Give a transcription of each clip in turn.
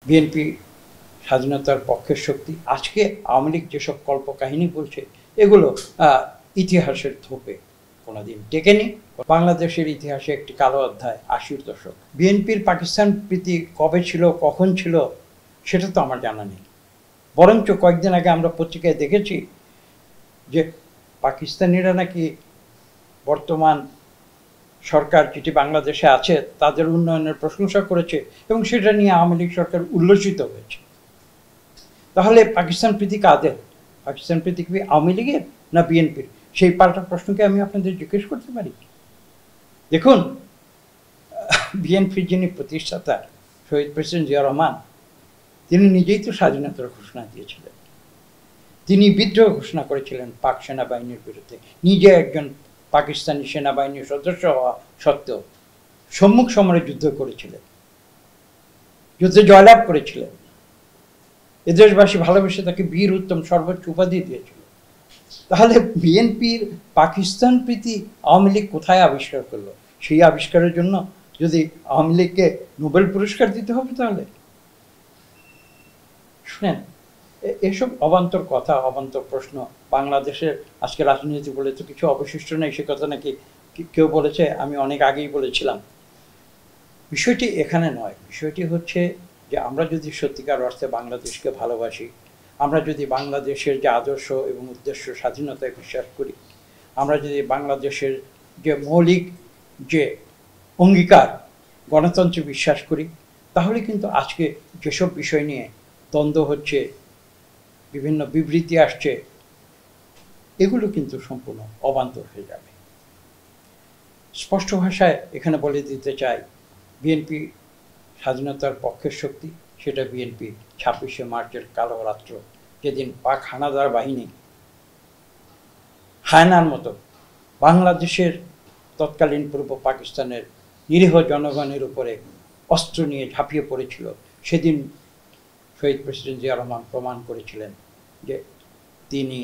BNP স্বাধীনতার পক্ষের শক্তি। আজকে আওয়ামী লীগ যেসব কল্পকাহিনী বলছে এগুলো ইতিহাসের থোপে কোনোদিন টেকেনি। বাংলাদেশের ইতিহাসে একটি কালো অধ্যায় ৮০-র দশক। বিএনপির পাকিস্তান প্রীতি কবে ছিল, কখন ছিল সেটা তো আমার জানা নেই। বরঞ্চ কয়েকদিন আগে আমরা পত্রিকায় দেখেছি যে পাকিস্তানিরা নাকি বর্তমান সরকার যেটি বাংলাদেশে আছে তাদের উন্নয়নের প্রশংসা করেছে এবং সেটা নিয়ে আওয়ামী লীগ সরকার উল্লসিত হয়েছে। তাহলে পাকিস্তান প্রীতি কাদের? পাকিস্তান প্রীতি কি আওয়ামী লীগের না বিএনপির? সেই পাল্টা প্রশ্নকে আমি আপনাদের জিজ্ঞেস করতে পারি। দেখুন, বিএনপির যিনি প্রতিষ্ঠাতা শহীদ প্রেসিডেন্ট জিয়া রহমান, তিনি নিজেই তো স্বাধীনতার ঘোষণা দিয়েছিলেন। তিনি বিদ্রোহ ঘোষণা করেছিলেন পাক সেনাবাহিনীর বিরুদ্ধে। নিজে একজন পাকিস্তানি সেনাবাহিনীর সদস্য হওয়া সত্ত্বেও সম্মুখ সমরে যুদ্ধ করেছিলেন, যুদ্ধে জয়লাভ করেছিলেন। এদেশবাসী ভালোবেসে তাকে বীর উত্তম সর্বোচ্চ উপাধি দিয়েছিল। তাহলে বিএনপির পাকিস্তান প্রীতি আওয়ামী লীগ কোথায় আবিষ্কার করলো? সেই আবিষ্কারের জন্য যদি আওয়ামী লীগকে নোবেল পুরস্কার দিতে হবে, তাহলে শুনেন, এসব অবান্তর কথা, অবান্তর প্রশ্ন। বাংলাদেশের আজকে রাজনীতি বলে তো কিছু অবশিষ্ট নেই, সে কথা নাকি কেউ বলেছে, আমি অনেক আগেই বলেছিলাম। বিষয়টি এখানে নয়, বিষয়টি হচ্ছে যে আমরা যদি সত্যিকার অর্থে বাংলাদেশকে ভালোবাসি, আমরা যদি বাংলাদেশের যে আদর্শ এবং উদ্দেশ্য স্বাধীনতায় বিশ্বাস করি, আমরা যদি বাংলাদেশের যে মৌলিক যে অঙ্গীকার গণতন্ত্রে বিশ্বাস করি, তাহলে কিন্তু আজকে যেসব বিষয় নিয়ে দ্বন্দ্ব হচ্ছে, বিভিন্ন বিবৃতি আসছে, এগুলো কিন্তু সম্পূর্ণ অবান্তর হয়ে যাবে। স্পষ্ট ভাষায় এখানে বলে দিতে চাই, বিএনপি স্বাধীনতার পক্ষের শক্তি, সেটা বিএনপি ২৬শে মার্চের কালো রাত্র, যেদিন পাক হানাদার বাহিনী হায়নার মতো বাংলাদেশের তৎকালীন পূর্ব পাকিস্তানের নিরীহ জনগণের উপরে অস্ত্র নিয়ে ঝাঁপিয়ে পড়েছিল। সেদিন শহীদ প্রেসিডেন্ট জিয়া রহমান প্রমাণ করেছিলেন যে তিনি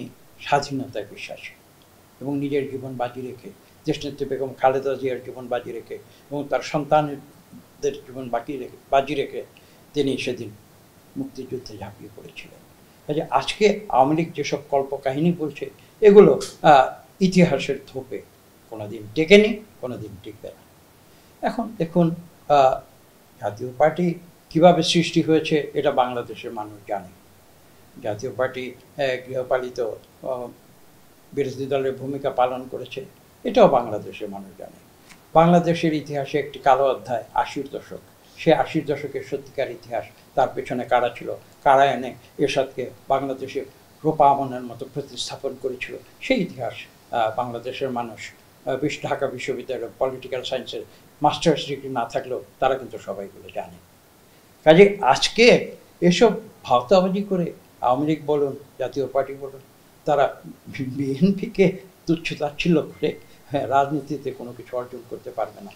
স্বাধীনতায় বিশ্বাসী, এবং নিজের জীবন বাজি রেখে, দেশনেত্রী বেগম খালেদা জিয়ার জীবন বাজি রেখে এবং তার সন্তানদের জীবন বাজি রেখে তিনি সেদিন মুক্তিযুদ্ধে ঝাঁপিয়ে পড়েছিলেন। কাজে আজকে আওয়ামী লীগ যেসব কল্পকাহিনী বলছে এগুলো ইতিহাসের থোপে কোনোদিন টেকেনি, কোনোদিন টিকবে না। এখন দেখুন, জাতীয় পার্টি কিভাবে সৃষ্টি হয়েছে এটা বাংলাদেশের মানুষ জানে। জাতীয় পার্টি গৃহপালিত বিরোধী দলের ভূমিকা পালন করেছে, এটাও বাংলাদেশের মানুষ জানে। বাংলাদেশের ইতিহাসে একটি কালো অধ্যায় ৮০-র দশক। সে ৮০-র দশকের সত্যিকার ইতিহাস, তার পেছনে কারা ছিল, কারা এনে এরশাদকে বাংলাদেশে রূপা আমনের মতো প্রতিস্থাপন করেছিল, সেই ইতিহাস বাংলাদেশের মানুষ ঢাকা বিশ্ববিদ্যালয়ের পলিটিক্যাল সায়েন্সের মাস্টার্স ডিগ্রি না থাকলেও তারা কিন্তু সবাইগুলো জানে। কাজে আজকে এসব ভাওতাবাজি করে আওয়ামী লীগ বলুন, জাতীয় পার্টি বলুন, তারা বিএনপিকে তুচ্ছ তাচ্ছিল্য করে রাজনীতিতে কোনো কিছু অর্জন করতে পারবে না।